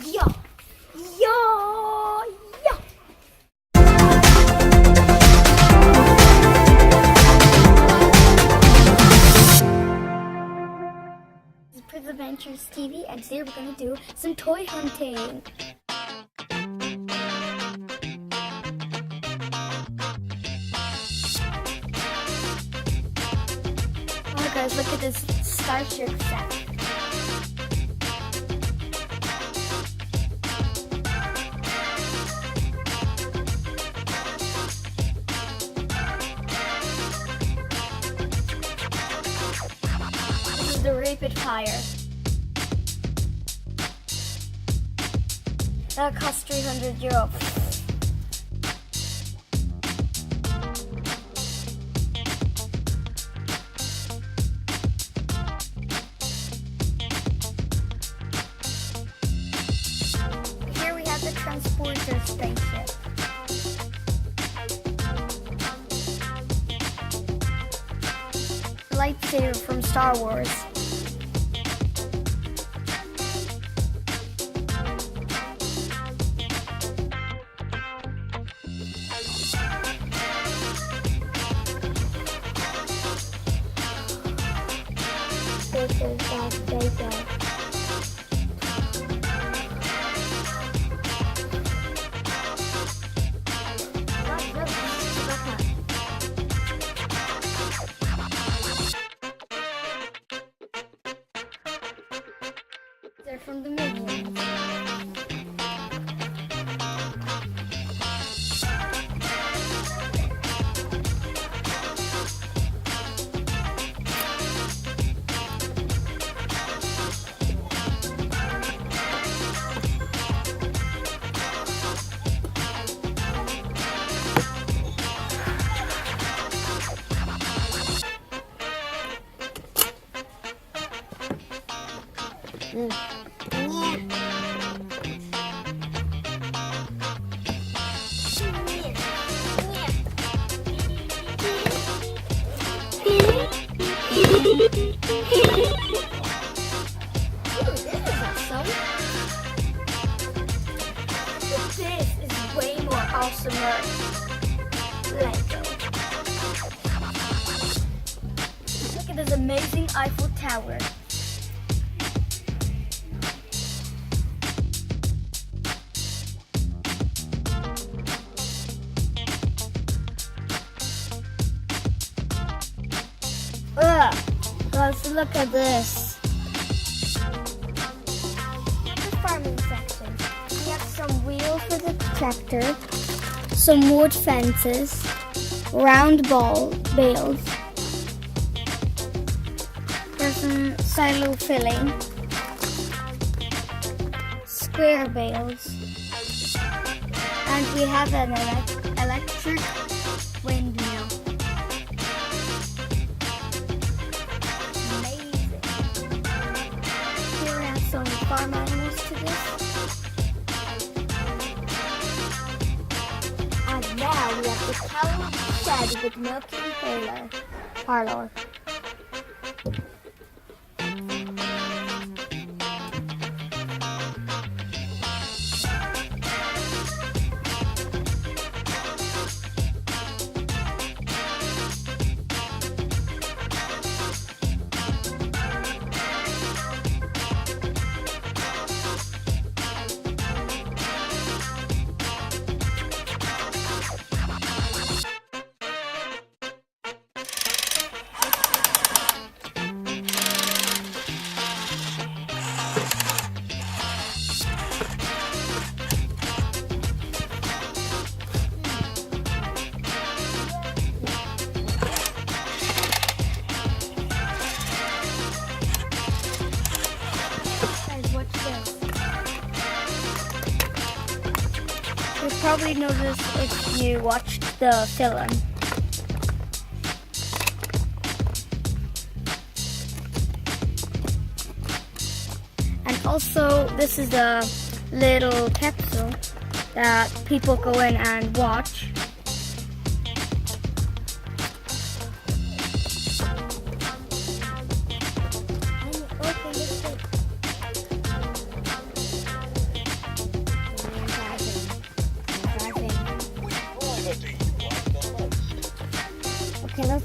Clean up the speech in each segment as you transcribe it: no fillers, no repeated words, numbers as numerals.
Ja. Ja. Ja. This is Prince Adventures TV, and today we're going to do some toy hunting. Oh guys, look at this starship set. This is the Rapid Fire. That costs €300. Here we have the transporter spaceship. Lightsaber from Star Wars. This is Darth Vader. They're from the Minions. This is way more awesomer. Lego. Look at this amazing Eiffel Tower. Let's look at this. The farming section. We have some wheels for the tractor, some wood fences, round bales. There's some silo filling, square bales, and we have an electric windmill. Some farm animals to this. And now we have the cow shed with milking parlor. You'll probably notice if you watched the film. And also, this is a little capsule that people go in and watch.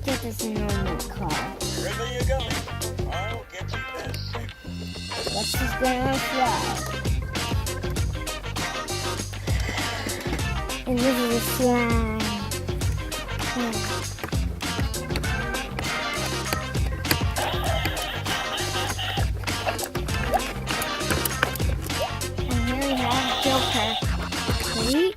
get this normal car. Wherever you're going, I'll get you there safe. Let's just go on fly. And this is a slime. And here we have Joker. Sweet.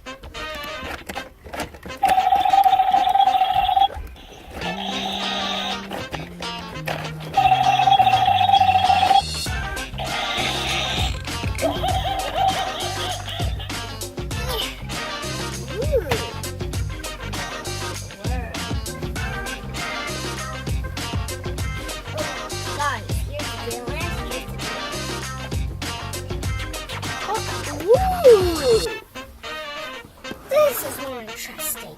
This is more interesting.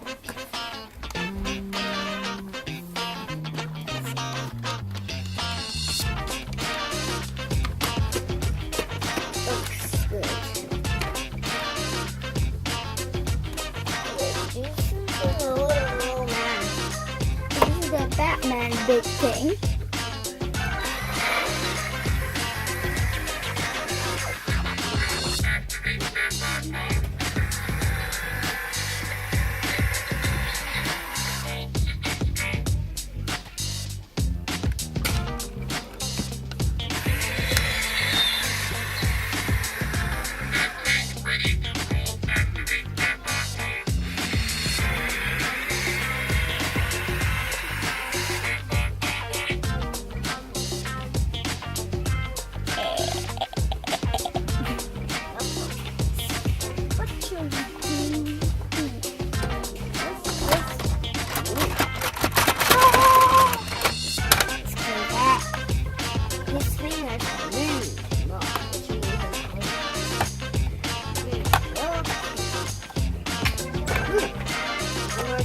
Looks good. This is the little man. This is the Batman big thing.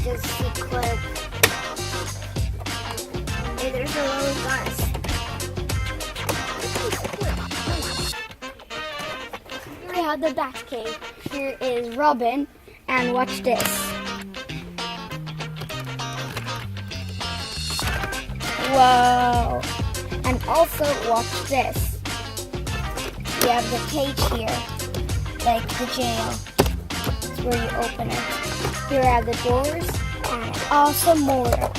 Just see quick. Hey, there's a little guys. Here we have the Batcave. Here is Robin, and watch this. Whoa! And also watch this. We have the cage here, like the jail. It's where you open it. Here are the doors and also more.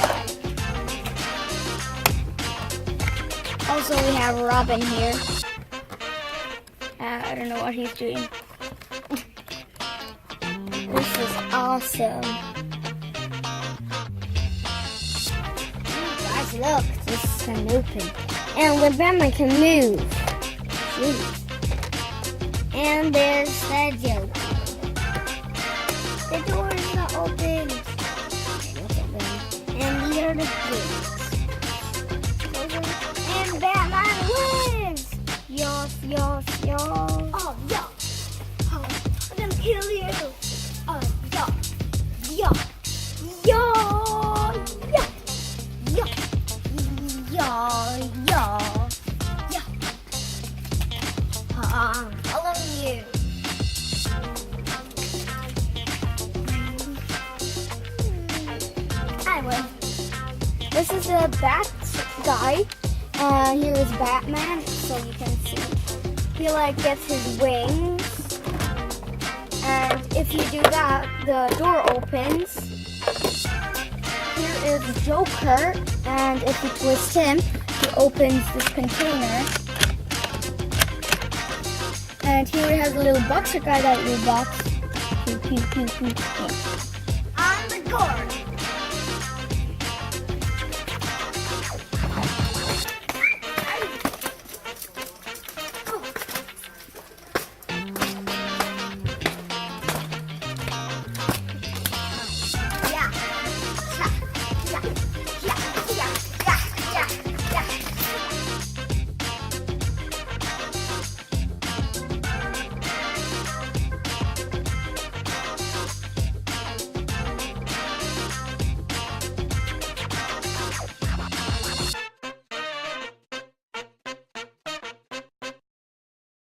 Also, we have Robin here. I don't know what he's doing. This is awesome. Guys, look, this can open. And the Batman can move. Jeez. And there's the Joker. The door is not open. And these are the gates. And Batman wins! Yoff, yoff, yoff. Oh, yoff. Oh, I'm gonna kill you. Oh, yoff. Yoff. Yoff. Yoff. Yoff. Yoff. Yoff. Yoff. I love you. This is a bat guy, and here is Batman, so you can see. He like gets his wings, and if you do that, the door opens. Here is Joker, and if you twist him, he opens this container. And here we have the little boxer guy that you box. Pew, pew, pew, pew. I'm the guard.